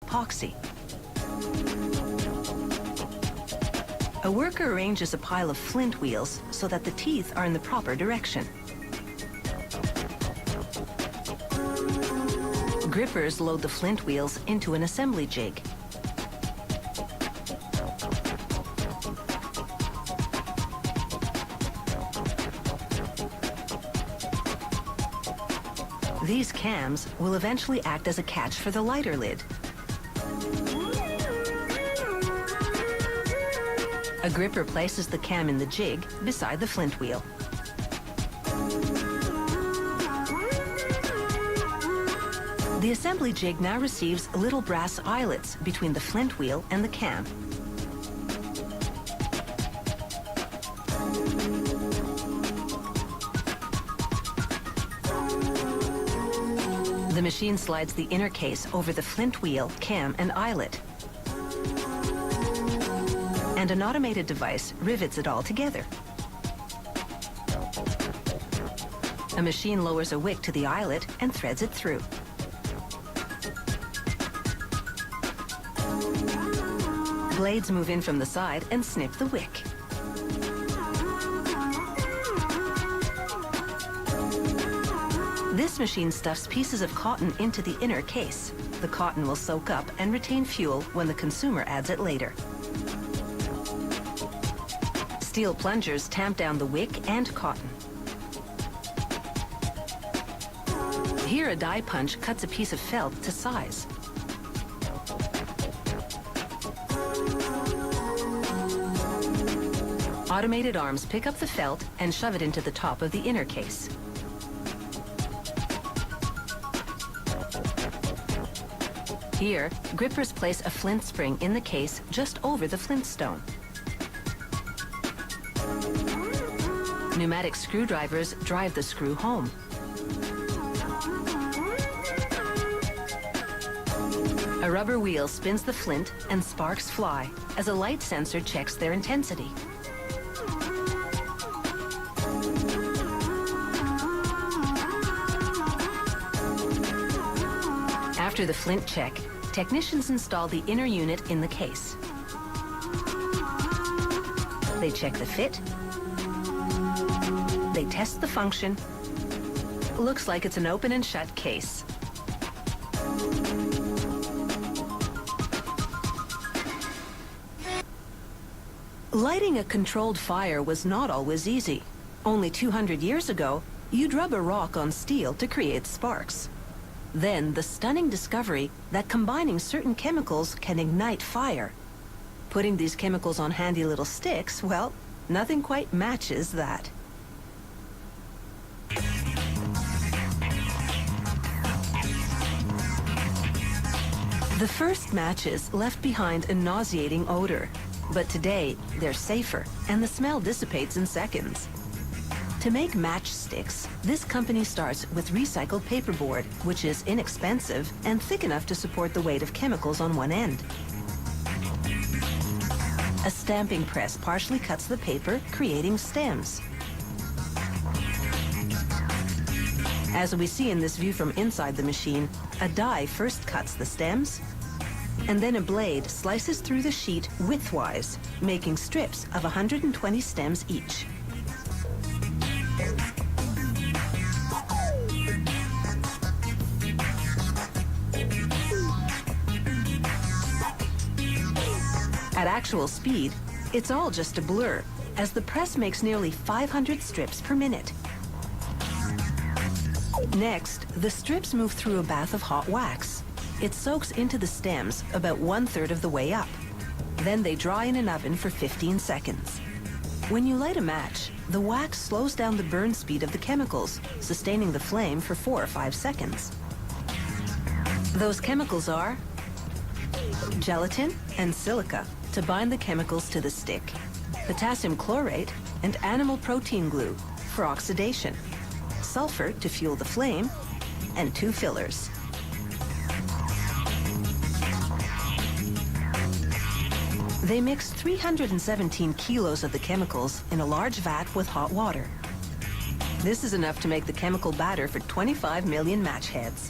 epoxy. A worker arranges a pile of flint wheels so that the teeth are in the proper direction. Grippers load the flint wheels into an assembly jig. These cams will eventually act as a catch for the lighter lid. A gripper places the cam in the jig beside the flint wheel. The assembly jig now receives little brass eyelets between the flint wheel and the cam. The machine slides the inner case over the flint wheel, cam, and eyelet. And an automated device rivets it all together. A machine lowers a wick to the eyelet and threads it through. Blades move in from the side and snip the wick. This machine stuffs pieces of cotton into the inner case. The cotton will soak up and retain fuel when the consumer adds it later. Steel plungers tamp down the wick and cotton. Here, a die punch cuts a piece of felt to size. Automated arms pick up the felt and shove it into the top of the inner case. Here, grippers place a flint spring in the case just over the flint stone. Pneumatic screwdrivers drive the screw home. A rubber wheel spins the flint and sparks fly as a light sensor checks their intensity. After the flint check, technicians install the inner unit in the case. They check the fit. They test the function. Looks like it's an open and shut case. Lighting a controlled fire was not always easy. Only 200 years ago, you'd rub a rock on steel to create sparks. Then the stunning discovery that combining certain chemicals can ignite fire. Putting these chemicals on handy little sticks, well, nothing quite matches that. The first matches left behind a nauseating odor, but today they're safer and the smell dissipates in seconds. To make matchsticks, this company starts with recycled paperboard, which is inexpensive and thick enough to support the weight of chemicals on one end. A stamping press partially cuts the paper, creating stems. As we see in this view from inside the machine, a die first cuts the stems, and then a blade slices through the sheet widthwise, making strips of 120 stems each. At actual speed, it's all just a blur, as the press makes nearly 500 strips per minute. Next, the strips move through a bath of hot wax. It soaks into the stems about 1/3 of the way up. Then they dry in an oven for 15 seconds. When you light a match, the wax slows down the burn speed of the chemicals, sustaining the flame for 4 or 5 seconds. Those chemicals are gelatin and silica to bind the chemicals to the stick, potassium chlorate and animal protein glue for oxidation, sulfur to fuel the flame, and 2 fillers. They mix 317 kilos of the chemicals in a large vat with hot water. This is enough to make the chemical batter for 25 million match heads.